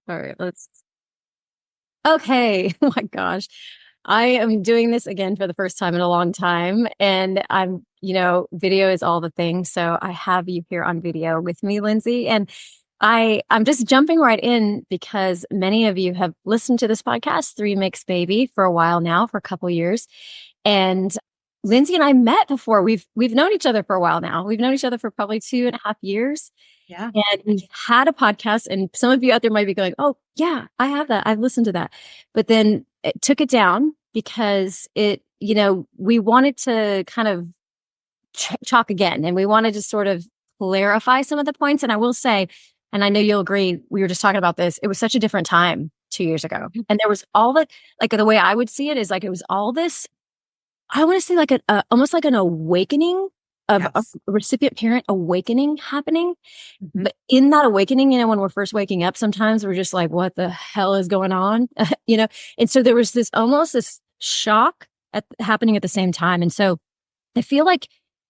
All right, let's. Okay. Oh my gosh. I am doing this again for the first time in a long time. And video is all the thing. So I have you here on video with me, Lindsay. And I'm just jumping right in because many of you have listened to this podcast, Three Mixed Baby, for a while now, for a couple years. And Lindsay and I met before. We've known each other for a while now. We've known each other for probably 2.5 years. Yeah. And we had a podcast, and some of you out there might be going, "Oh, yeah, I have that. I've listened to that." But then it took it down because we wanted to kind of talk again, and we wanted to sort of clarify some of the points. And I will say, and I know you'll agree, we were just talking about this. It was such a different time 2 years ago, and there was all like the way I would see it is like it was all this. I want to say like almost like an awakening of a Yes. recipient parent awakening happening. Mhm. But in that awakening, when we're first waking up, sometimes we're just like, what the hell is going on? you know? And so there was this almost this shock happening at the same time. And so I feel like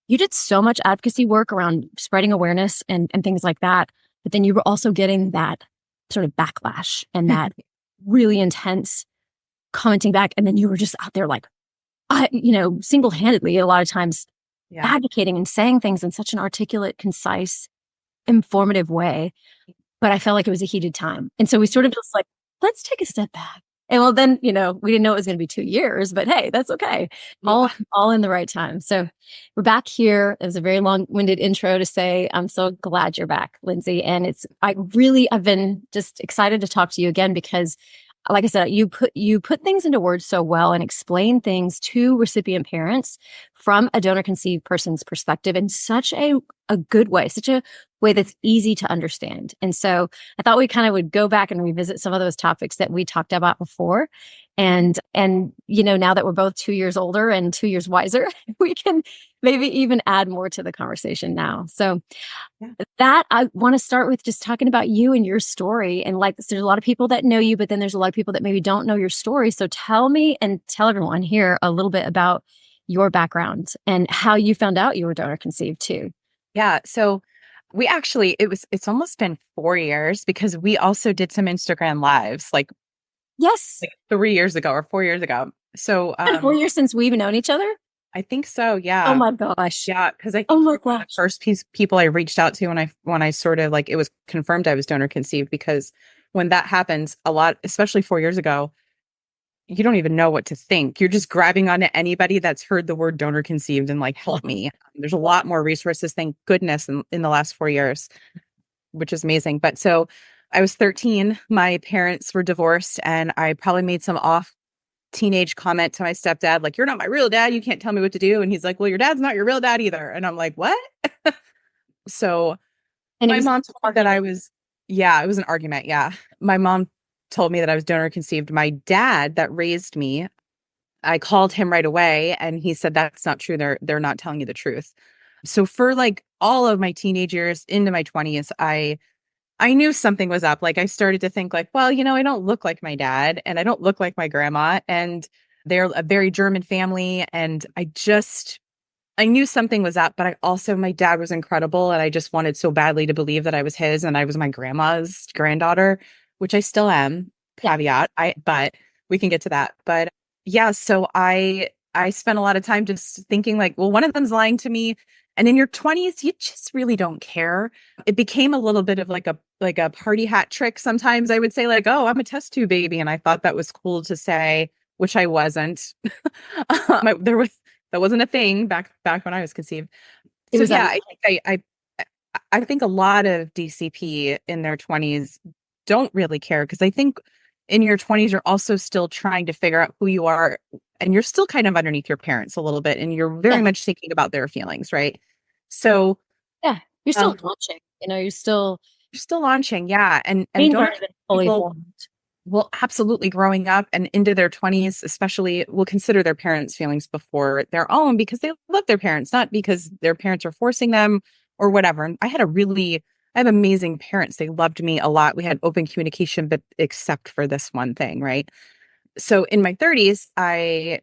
you did so much advocacy work around spreading awareness and things like that. But then you were also getting that sort of backlash and that really intense commenting back. And then you were just out there like, single handedly, a lot of times Yeah. advocating and saying things in such an articulate, concise, informative way. But I felt like it was a heated time. And so we sort of just like, let's take a step back. And well, then, we didn't know it was going to be 2 years, but hey, that's okay. All, Yeah. all in the right time. So we're back here. It was a very long winded intro to say, I'm so glad you're back, Lindsay. And I've been just excited to talk to you again because like I said, you put things into words so well and explain things to recipient parents from a donor conceived person's perspective in such a good way, such a way that's easy to understand. And so I thought we kind of would go back and revisit some of those topics that we talked about before. And now that we're both 2 years older and 2 years wiser, we can maybe even add more to the conversation now. So Yeah. that I want to start with just talking about you and your story. And like, there's a lot of people that know you, but then there's a lot of people that maybe don't know your story. So tell me and tell everyone here a little bit about your background and how you found out you were donor conceived too. Yeah. So it's almost been 4 years because we also did some Instagram lives Yes. like 3 years ago or 4 years ago. So, Been 4 years since we've known each other. I think so. Oh Yeah. my gosh. Yeah. Cause I Oh think my you're one of the gosh. first people I reached out to when I sort of like, it was confirmed I was donor conceived because when that happens a lot, especially 4 years ago, you don't even know what to think. You're just grabbing onto anybody that's heard the word donor conceived and like, help me. There's a lot more resources, thank goodness, in the last 4 years, which is amazing. But so I was 13. My parents were divorced, and I probably made some off teenage comment to my stepdad, like, "You're not my real dad. You can't tell me what to do." And he's like, "Well, your dad's not your real dad either." And I'm like, "What?" So And it my was mom told me that argument. yeah, it was an argument. Yeah. My mom told me that I was donor conceived. My dad that raised me, I called him right away and he said that's not true. They're not telling you the truth. So for like all of my teenage years into my 20s, I knew something was up. Like I started to think like, well, I don't look like my dad and I don't look like my grandma, and they're a very German family, and I knew something was up, but my dad was incredible, and I just wanted so badly to believe that I was his and I was my grandma's granddaughter, which I still am. Yeah. Caveat. But we can get to that. But yeah, so I spent a lot of time just thinking like, well, one of them's lying to me. And in your 20s, you just really don't care. It became a little bit of like a party hat trick. Sometimes I would say like, "Oh, I'm a test tube baby," and I thought that was cool to say, which I wasn't. There was that wasn't a thing back when I was conceived. It So was yeah, I think a lot of DCP in their 20s don't really care because I think in your 20s you're also still trying to figure out who you are, and you're still kind of underneath your parents a little bit, and you're very yeah. much thinking about their feelings, right? So Yeah. You're still um launching, you're still you're still launching, yeah, and brains donor aren't even fully people formed. will absolutely growing up and into their 20s especially will consider their parents' feelings before their own because they love their parents, not because their parents are forcing them or whatever. And I have amazing parents. They loved me a lot. We had open communication, but except for this one thing, right? So in my 30s, I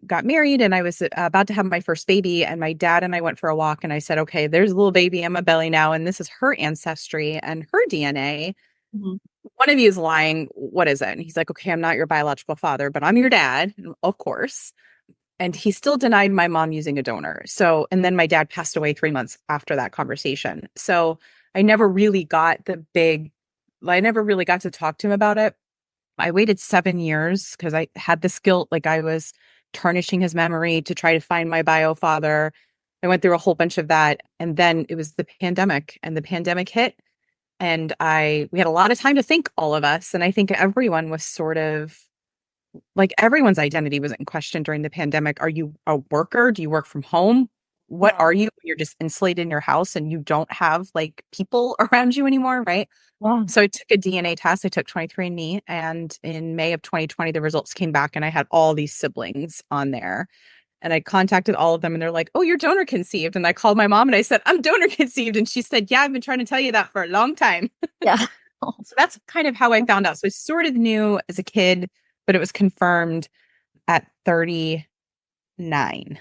got married and I was about to have my first baby, and my dad and I went for a walk, and I said, "Okay, there's a little baby in my belly now, and this is her ancestry and her DNA. Mhm. One of you is lying. What is it? And he's like, okay, I'm not your biological father, but I'm your dad, of course. And he still denied my mom using a donor. So, and then my dad passed away 3 months after that conversation. So I never really got I never really got to talk to him about it. I waited 7 years because I had this guilt, like I was tarnishing his memory to try to find my bio father. I went through a whole bunch of that. And then it was the pandemic, and the pandemic hit. And we had a lot of time to think, all of us. And I think everyone was sort of like, everyone's identity was in question during the pandemic. Are you a worker? Do you work from home? What Yeah. are you? You're just insulated in your house and you don't have like people around you anymore, right? Yeah. So I took a DNA test. I took 23andMe, and in May of 2020, the results came back and I had all these siblings on there. And I contacted all of them and they're like, "Oh, you're donor conceived." And I called my mom and I said, "I'm donor conceived." And she said, "Yeah, I've been trying to tell you that for a long time." Yeah. So that's kind of how I found out. So I sort of knew as a kid, but it was confirmed at 39.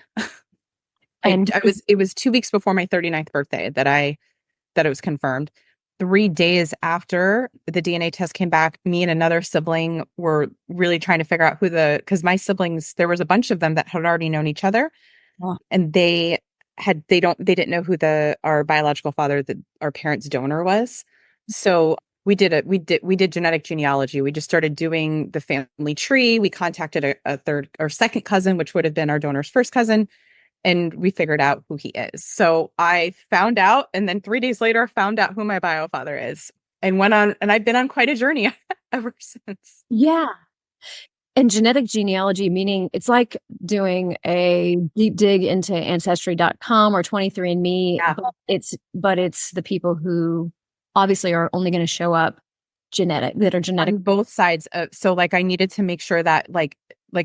And It was 2 weeks before my 39th birthday that it was confirmed. 3 days after the DNA test came back, me and another sibling were really trying to figure out because my siblings, there was a bunch of them that had already known each other, oh, and they didn't know who our biological father, our parents' donor was. So we did genetic genealogy. We just started doing the family tree. We contacted a third or second cousin, which would have been our donor's first cousin, and we figured out who he is. So I found out, and then 3 days later, found out who my bio father is, and went on, and I've been on quite a journey ever since. yeah. And genetic genealogy, meaning it's like doing a deep dig into ancestry.com or 23andMe, Yeah. but it's the people who obviously are only going to show up that are genetic. On both sides. So like I needed to make sure that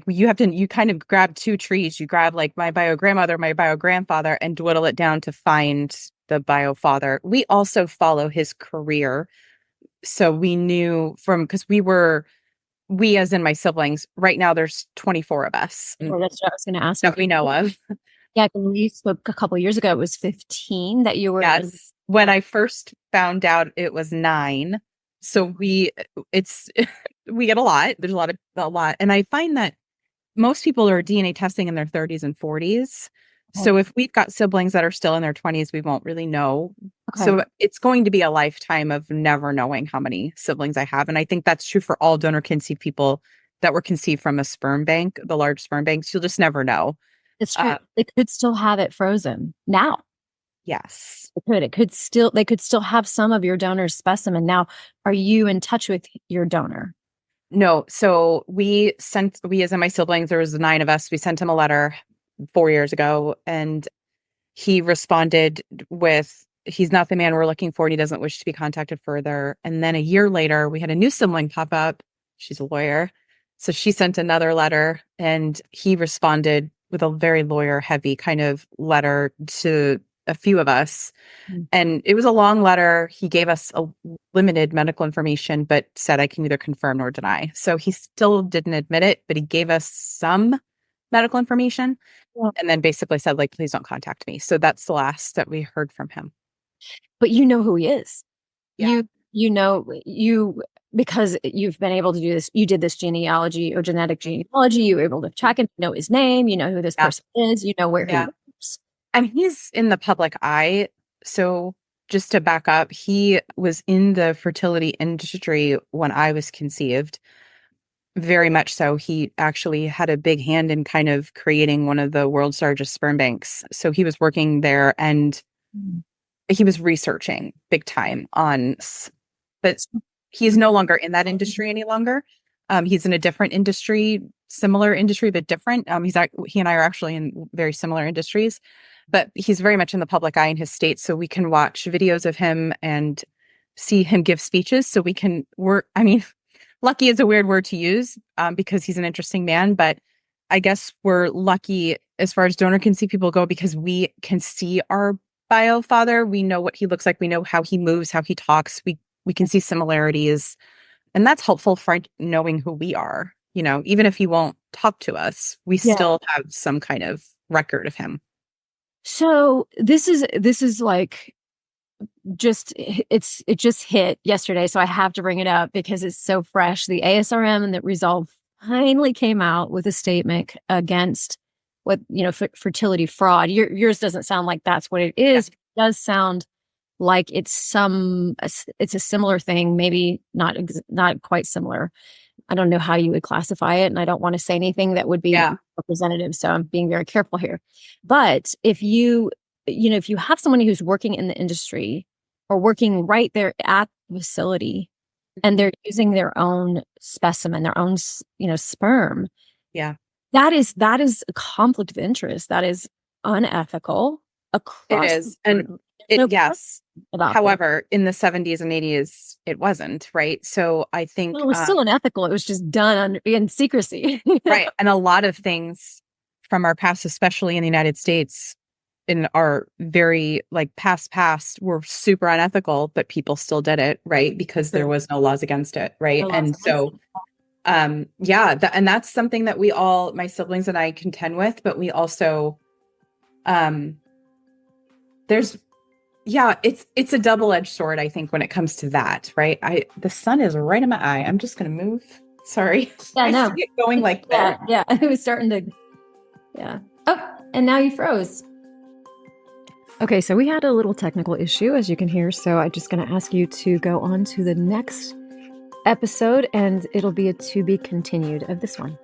you kind of grab two trees. You grab like my bio grandmother, my bio grandfather, and dwindle it down to find the bio father. We also follow his career. So we knew because we as in my siblings, right now there's 24 of us Or that's what I was going to ask you. that we know of. Yeah, when we spoke a couple years ago, it was 15 that you were in. Yes. When I first found out, it was 9. So it's, we get a lot. There's a lot. And I find that most people are DNA testing in their 30s and 40s. So if we've got siblings that are still in their 20s, we won't really know. Okay. So it's going to be a lifetime of never knowing how many siblings I have. And I think that's true for all donor conceived people that were conceived from a sperm bank, the large sperm banks. You'll just never know. It's true. Uh, They could still have it frozen now. yes. They could still have some of your donor's specimen. Now, are you in touch with your donor? No. So we as in my siblings, there was 9 of us. We sent him a letter 4 years ago, and he responded with, he's not the man we're looking for and he doesn't wish to be contacted further. And then a year later, we had a new sibling pop up. She's a lawyer. So she sent another letter and he responded with a very lawyer heavy kind of letter to a few of us. Mm. And it was a long letter. He gave us a limited medical information, but said I can neither confirm nor deny. So he still didn't admit it, but he gave us some medical information Yeah. and then basically said, like, please don't contact me. So that's the last that we heard from him. But you know who he is. Yeah. You know you because you've been able to do this. You did this genealogy or genetic genealogy. You were able to track him, know his name. You know who this Yeah. person is. You know where he Yeah. lives. And he's in the public eye. So just to back up, he was in the fertility industry when I was conceived. Very much so. He actually had a big hand in kind of creating one of the world's largest sperm banks. So he was working there and Mm. he was researching big time but he is no longer in that industry any longer. He's in a different industry, similar industry, but different. He and I are actually in very similar industries, but he's very much in the public eye in his state. So we can watch videos of him and see him give speeches. So I mean, lucky is a weird word to use, because he's an interesting man, but I guess we're lucky as far as donor conceived people go because we can see our bio father. We know what he looks like. We know how he moves, how he talks. We can see similarities, and that's helpful for knowing who we are. Even if he won't talk to us, we Yeah. still have some kind of record of him. So this is like it just hit yesterday, so I have to bring it up because it's so fresh. The ASRM and the Resolve finally came out with a statement against what, fertility fraud. Yours doesn't sound like that's what it is. It does sound like it's a similar thing, maybe not quite similar. I don't know how you would classify it, and I don't want to say anything that would be representative, so I'm being very careful here. But if if you have someone who's working in the industry or working right there at the facility, and they're using their own specimen, their own, sperm. Yeah. That is a conflict of interest. That is unethical across. It is. And yes. However, in the 70s and 80s, it wasn't, right? So I think it was still unethical. It was just done in secrecy. Right. And a lot of things from our past, especially in the United States, in our very past were super unethical, but people still did it, right? Because there was no laws against it, right? And so and that's something that my siblings and I contend with, but we also it's a double-edged sword, I think, when it comes to that, right? The sun is right in my eye. I'm just gonna move. Sorry. Yeah, no. I see it going like that. Yeah. It was starting to. Yeah. Oh, and now you froze. Okay, so we had a little technical issue, as you can hear. So I'm just going to ask you to go on to the next episode, and it'll be a to be continued of this one.